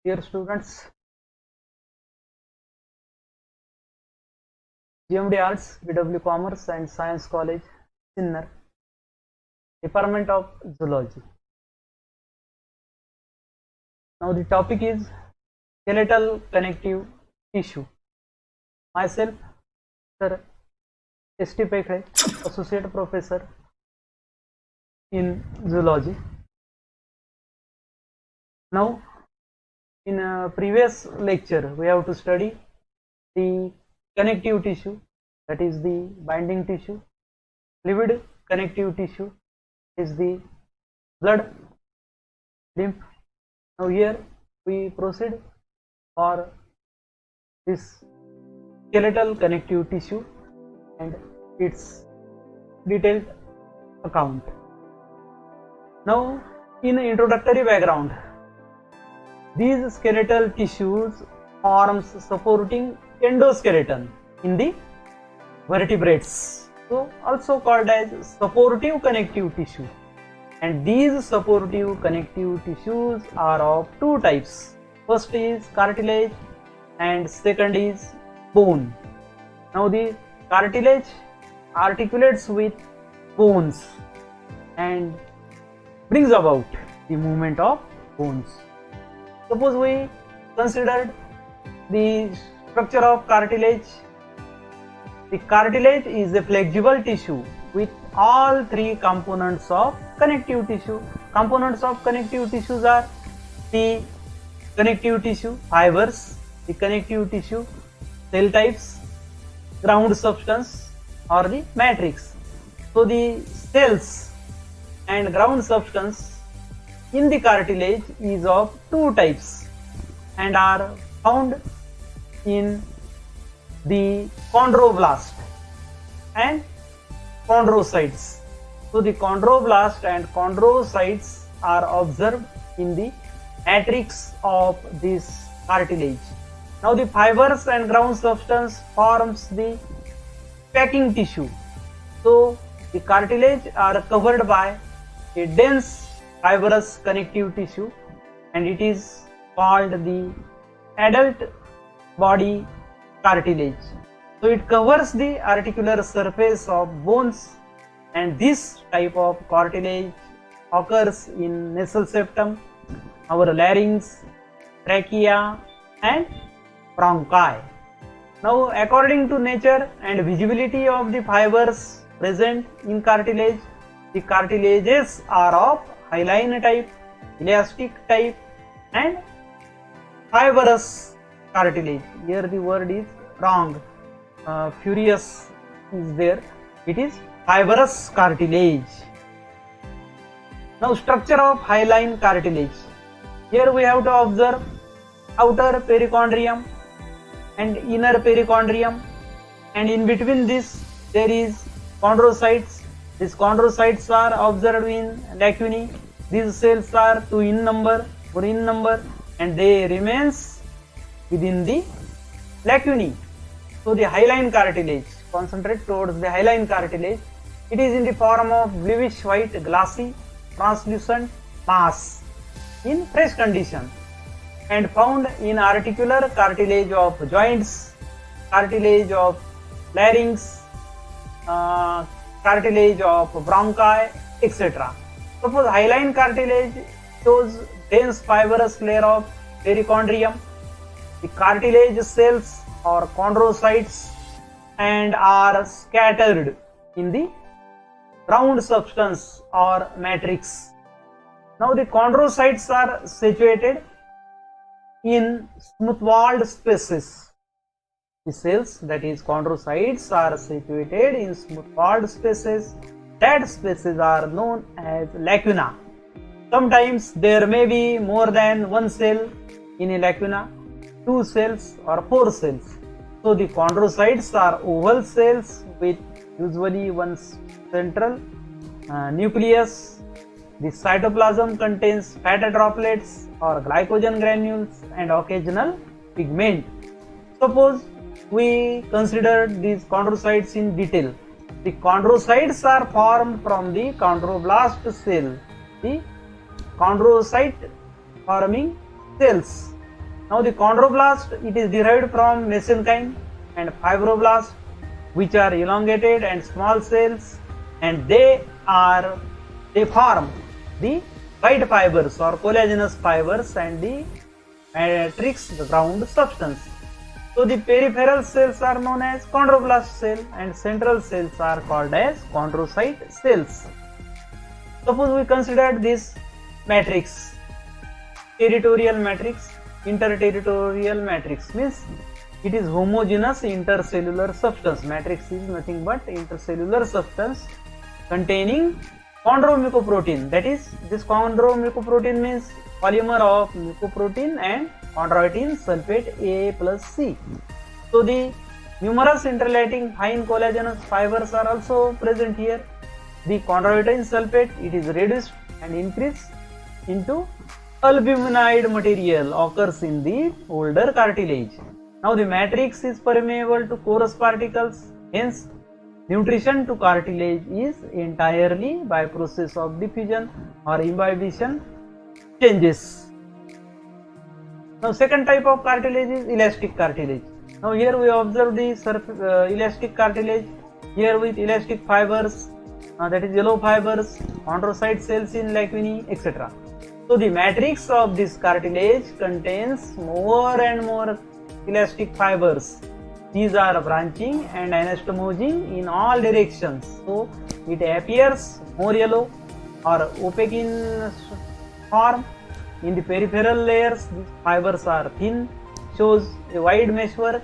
Dear students, GMD Arts, BW Commerce and Science College, Sinnar, Department of Zoology. Now the topic is skeletal connective tissue. Myself, Sir S.T. Pekhle, Associate Professor in Zoology. Now, in a previous lecture, we have to study the connective tissue, that is the binding tissue. Fluid connective tissue is the blood, lymph. Now here we proceed for this skeletal connective tissue and its detailed account. Now, in introductory background, these skeletal tissues forms supporting endoskeleton in the vertebrates, so also called as supportive connective tissue. And these supportive connective tissues are of two types. First is cartilage and second is bone. Now the cartilage articulates with bones and brings about the movement of bones. Suppose we considered the structure of cartilage. The cartilage is a flexible tissue with all three components of connective tissue. Components of connective tissues are the connective tissue fibers, the connective tissue cell types, ground substance or the matrix. So the cells and ground substance in the cartilage is of two types and are found in the chondroblast and chondrocytes. So the chondroblast and chondrocytes are observed in the matrix of this cartilage. Now the fibers and ground substance forms the packing tissue. So the cartilage are covered by a dense fibrous connective tissue and it is called the adult body cartilage. So it covers the articular surface of bones, and this type of cartilage occurs in nasal septum, our larynx, trachea and bronchi. Now according to nature and visibility of the fibers present in cartilage, the cartilages are of hyaline type, elastic type and fibrous cartilage. Here the word is wrong, furious is there, it is fibrous cartilage. Now structure of hyaline cartilage. Here we have to observe outer perichondrium and inner perichondrium, and in between this there is chondrocytes. These chondrocytes are observed in lacunae. These cells are two in number, and they remains within the lacunae. So the hyaline cartilage, concentrate towards the hyaline cartilage. It is in the form of bluish white glassy translucent mass in fresh condition and found in articular cartilage of joints, cartilage of larynx, cartilage of bronchi, etc. Suppose hyaline cartilage shows dense fibrous layer of perichondrium. The cartilage cells or chondrocytes and are scattered in the ground substance or matrix. Now the chondrocytes are situated in smooth-walled spaces. The cells, that is chondrocytes, are situated in smooth-walled spaces. That spaces are known as lacuna. Sometimes there may be more than one cell in a lacuna, two cells or four cells. So the chondrocytes are oval cells with usually one central nucleus. The cytoplasm contains fat droplets or glycogen granules and occasional pigment. Suppose we consider these chondrocytes in detail. The chondrocytes are formed from the chondroblast cell, the chondrocyte forming cells. Now the chondroblast, it is derived from mesenchyme and fibroblast, which are elongated and small cells, and they form the white fibers or collagenous fibers and the matrix ground substance. So the peripheral cells are known as chondroblast cell and central cells are called as chondrocyte cells. Suppose we consider this matrix, territorial matrix, interterritorial matrix, means it is homogeneous intercellular substance. Matrix is nothing but intercellular substance containing chondromucoprotein. That is, this chondromucoprotein means polymer of mucoprotein and chondroitin sulfate A plus C. So the numerous interlating fine collagenous fibers are also present here. The chondroitin sulfate, it is reduced and increased into albuminide material, occurs in the older cartilage. Now the matrix is permeable to porous particles, hence nutrition to cartilage is entirely by process of diffusion or imbibition changes. Now second type of cartilage is elastic cartilage. Now here we observe the elastic cartilage here with elastic fibers, that is yellow fibers, chondrocyte cells in lacunae, etc. So the matrix of this cartilage contains more and more elastic fibers. These are branching and anastomosing in all directions. So it appears more yellow or opaque in form. In the peripheral layers, these fibers are thin, shows a wide meshwork.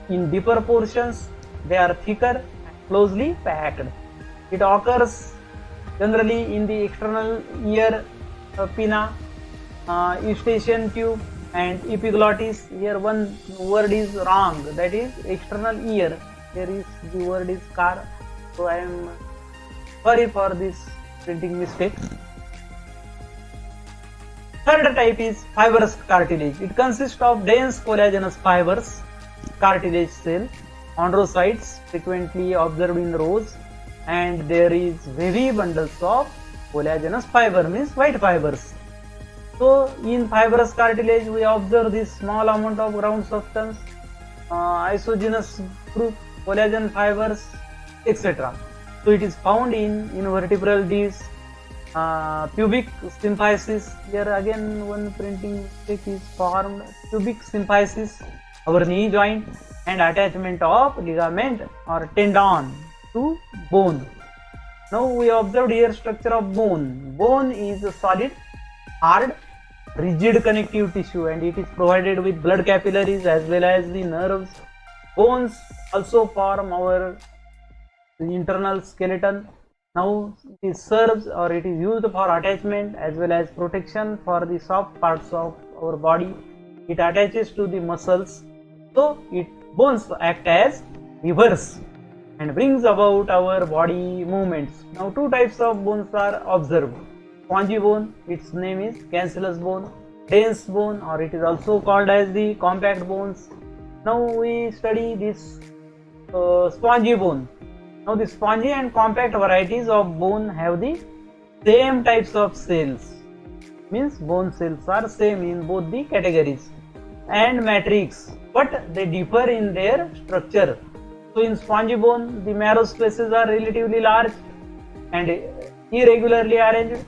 In deeper portions, they are thicker and closely packed. It occurs generally in the external ear pinna, eustachian tube and epiglottis. Here one word is wrong, that is external ear. Here is the word is car. So I am sorry for this printing mistake. Third type is fibrous cartilage. It consists of dense collagenous fibers, cartilage cell, chondrocytes frequently observed in rows, and there is wavy bundles of collagenous fiber, means white fibers. So in fibrous cartilage we observe this small amount of ground substance, isogenous group, collagen fibers, etc. So it is found in vertebral disc, pubic symphysis. Here again one printing mistake is formed. Pubic symphysis, our knee joint, and attachment of ligament or tendon to bone. Now we observed here structure of bone. Bone is a solid, hard, rigid connective tissue, and it is provided with blood capillaries as well as the nerves. Bones also form our internal skeleton. Now it serves or it is used for attachment as well as protection for the soft parts of our body. It attaches to the muscles. So bones act as levers and brings about our body movements. Now two types of bones are observed. Spongy bone, its name is cancellous bone. Dense bone, or it is also called as the compact bones. Now we study this spongy bone. Now the spongy and compact varieties of bone have the same types of cells, means bone cells are same in both the categories, and matrix, but they differ in their structure. So in spongy bone, the marrow spaces are relatively large and irregularly arranged,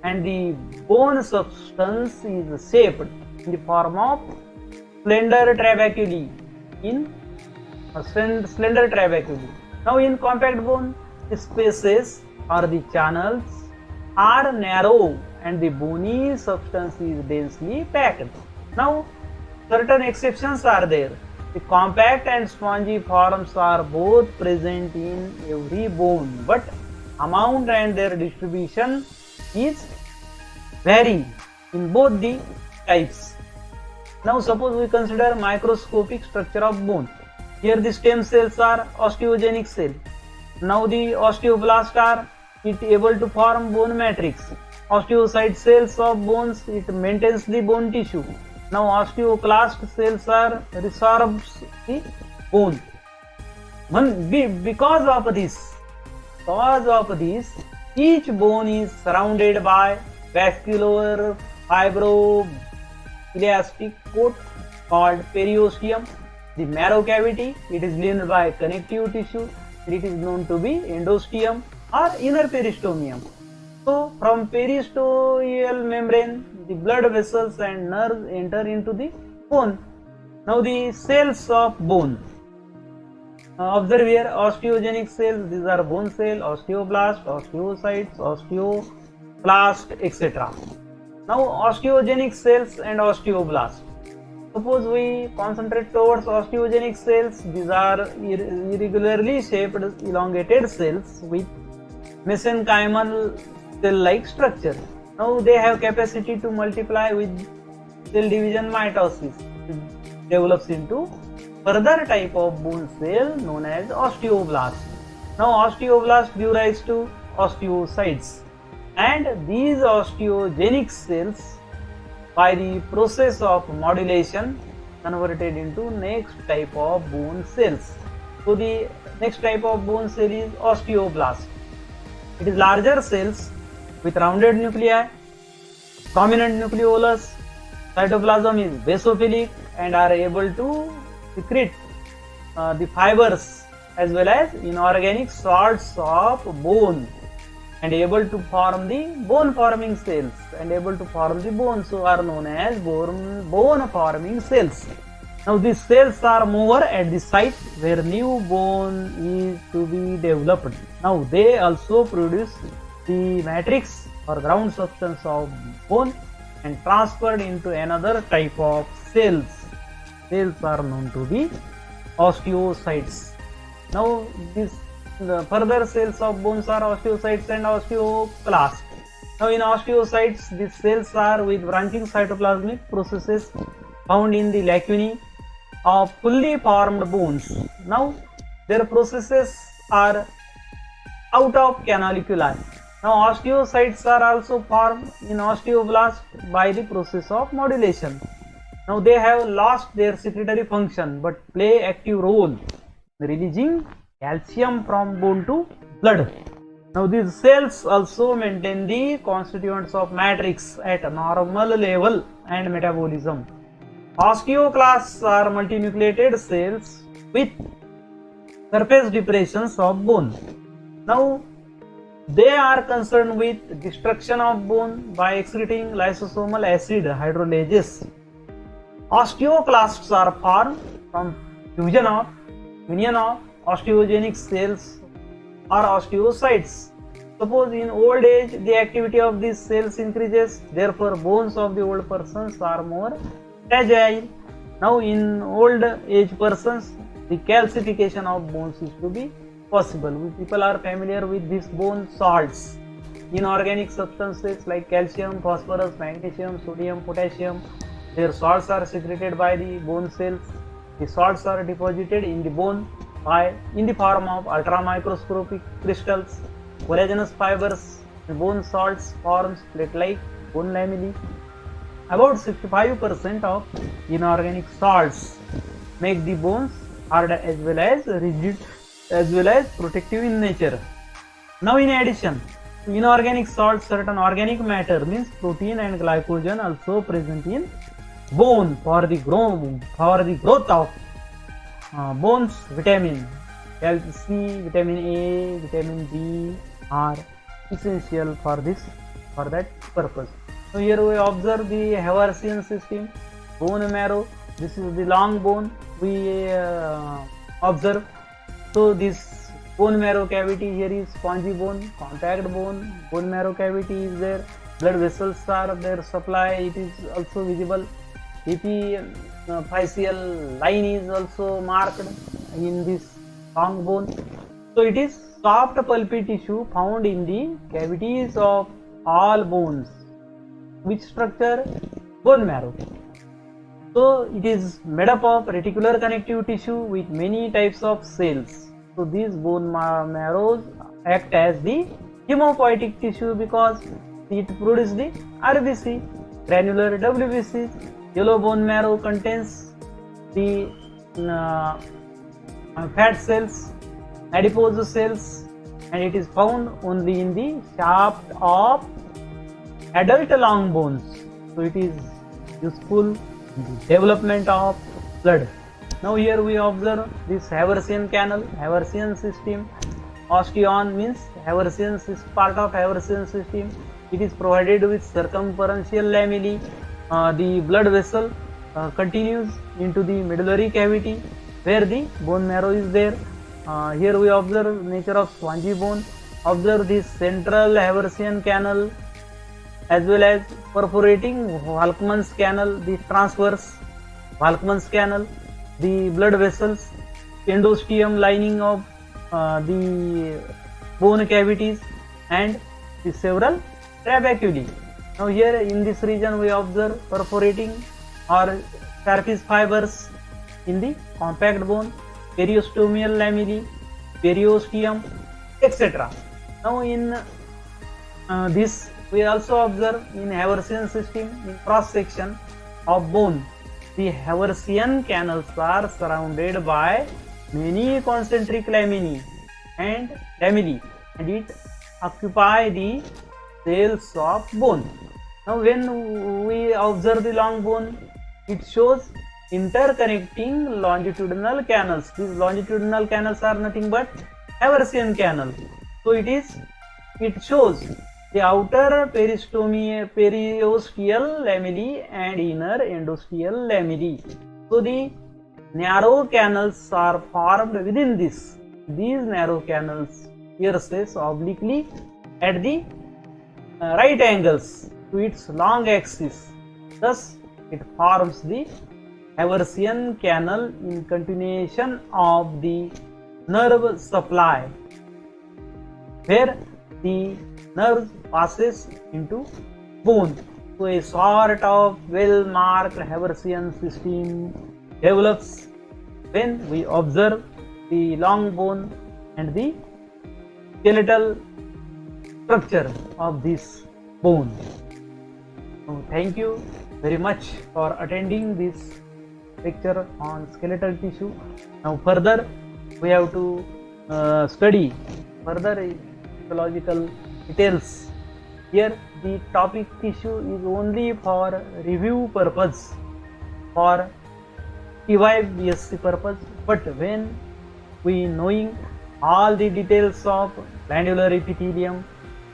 and the bone substance is shaped in the form of slender trabeculae. Now in compact bone, the spaces or the channels are narrow and the bony substance is densely packed. Now certain exceptions are there. The compact and spongy forms are both present in every bone, but amount and their distribution is vary in both the types. Now suppose we consider microscopic structure of bone. Here the stem cells are osteogenic cell. Now the osteoblasts are able to form bone matrix. Osteocyte cells of bones, it maintains the bone tissue. Now osteoclast cells are resorbs the bone. Because of this, each bone is surrounded by vascular fibroblasts elastic coat called periosteum. The marrow cavity, it is lined by connective tissue. It is known to be endosteum or inner peristomium. So from periosteal membrane, the blood vessels and nerves enter into the bone. Now the cells of bone. Observe here osteogenic cells. These are bone cell, osteoblast, osteocytes, osteoclast, etc. Now osteogenic cells and osteoblast. Suppose we concentrate towards osteogenic cells. These are irregularly shaped elongated cells with mesenchymal cell-like structure. Now they have capacity to multiply with cell division mitosis. It develops into further type of bone cell known as osteoblast. Now osteoblast give rise to osteocytes, and these osteogenic cells by the process of modulation converted into next type of bone cells. So the next type of bone cell is osteoblast. It is larger cells with rounded nuclei, prominent nucleolus, cytoplasm is basophilic and are able to secrete the fibers as well as inorganic salts of bone and able to form the bone forming cells and able to form the bone, so are known as bone forming cells. Now these cells are mover at the site where new bone is to be developed. Now they also produce the matrix or ground substance of bone and transferred into another type of cells. Cells are known to be osteocytes. Now the further cells of bones are osteocytes and osteoclasts. Now in osteocytes, these cells are with branching cytoplasmic processes found in the lacunae of fully formed bones. Now their processes are out of canaliculi. Now osteocytes are also formed in osteoblast by the process of modulation. Now they have lost their secretory function but play active role in releasing calcium from bone to blood. Now these cells also maintain the constituents of matrix at a normal level and metabolism. Osteoclasts are multinucleated cells with surface depressions of bone. Now they are concerned with destruction of bone by excreting lysosomal acid hydrolases. Osteoclasts are formed from union of osteogenic cells or osteocytes. Suppose in old age the activity of these cells increases, therefore bones of the old persons are more fragile. Now in old age persons the calcification of bones is to be possible. People are familiar with these bone salts, inorganic substances like calcium, phosphorus, magnesium, sodium, potassium. Their salts are secreted by the bone cells. The salts are deposited in the bone in the form of ultramicroscopic crystals. Collagenous fibers and bone salts forms plate-like bone lamellae. About 65% of inorganic salts make the bones hard as well as rigid as well as protective in nature. Now in addition to inorganic salts, certain organic matter means protein and glycogen also present in bone for the growth of bones. Vitamin C, vitamin A, vitamin D are essential for that purpose. So here we observe the Haversian system, bone marrow. This is the long bone we observe. So this bone marrow cavity here is spongy bone, contact bone, bone marrow cavity is there, blood vessels are there, supply it is also visible. Epiphyseal line is also marked in this long bone. So it is soft pulpy tissue found in the cavities of all bones. Which structure? Bone marrow. So it is made up of reticular connective tissue with many types of cells. So these bone marrows act as the hemopoietic tissue because it produces the RBC, granular WBC. Yellow bone marrow contains the fat cells, adipose cells, and it is found only in the shaft of adult long bones. So it is useful in the development of blood. Now here we observe this Haversian canal, Haversian system. Osteon means Haversian is part of Haversian system. It is provided with circumferential lamellae. The blood vessel continues into the medullary cavity where the bone marrow is there. Here we observe nature of spongy bone. Observe this central Haversian canal as well as perforating Volkmann's canal, the transverse Volkmann's canal, the blood vessels, endosteum lining of the bone cavities, and the several trabeculae. Now here in this region we observe perforating or surface fibers in the compact bone, periosteal lamellae, periosteum, etc. Now in this we also observe in Haversian system in cross section of bone. The Haversian canals are surrounded by many concentric lamellae and it occupy the cells of bone. Now when we observe the long bone, it shows interconnecting longitudinal canals. These longitudinal canals are nothing but Haversian canal. So it shows the outer periosteal lamellae and inner endosteal lamellae. So the narrow canals are formed within this. These narrow canals pierces obliquely at the right angles to its long axis. Thus it forms the Haversian canal in continuation of the nerve supply, where the nerve passes into bone. So a sort of well-marked Haversian system develops when we observe the long bone and the skeletal structure of this bone. So thank you very much for attending this lecture on skeletal tissue. Now further we have to study further histological details. Here the topic tissue is only for review purpose, for TYBSc purpose, but when we knowing all the details of glandular epithelium,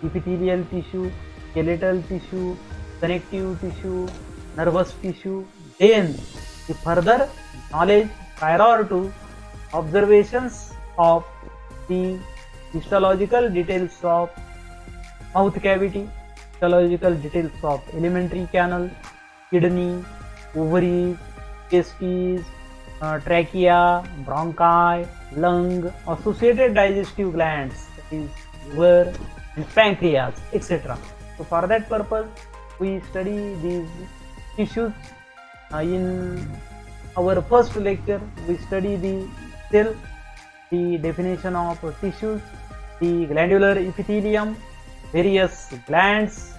epithelial tissue, skeletal tissue, connective tissue, nervous tissue, then the further knowledge prior to observations of the histological details of mouth cavity, histological details of alimentary canal, kidney, ovaries, testes, trachea, bronchi, lung, associated digestive glands, that is liver and pancreas, etc. So for that purpose we study these tissues. In our first lecture we study the cell, the definition of tissues, the glandular epithelium, various glands,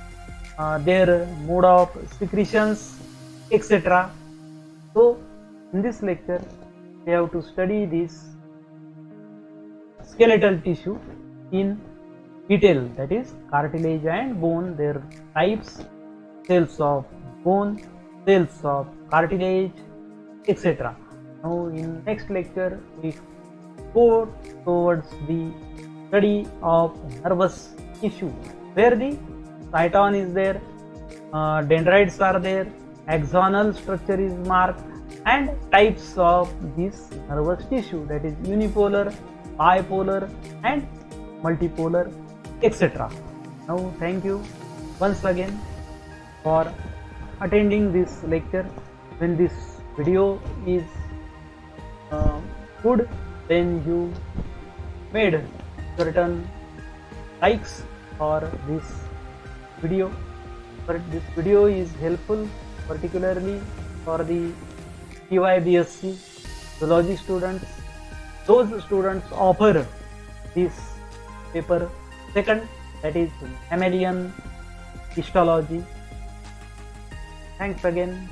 their mode of secretions, etc. So in this lecture we have to study this skeletal tissue in detail, that is cartilage and bone, their types, cells of bone, cells of cartilage, etc. Now in next lecture we go towards the study of nervous tissue, where the cyton is there, dendrites are there, axonal structure is marked, and types of this nervous tissue, that is unipolar, bipolar and multipolar, etc. Now thank you once again for attending this lecture. When this video is good, then you made certain likes for this video, but this video is helpful particularly for the TYBSc zoology students. Those students offer this paper second, that is mammalian histology. Thanks again.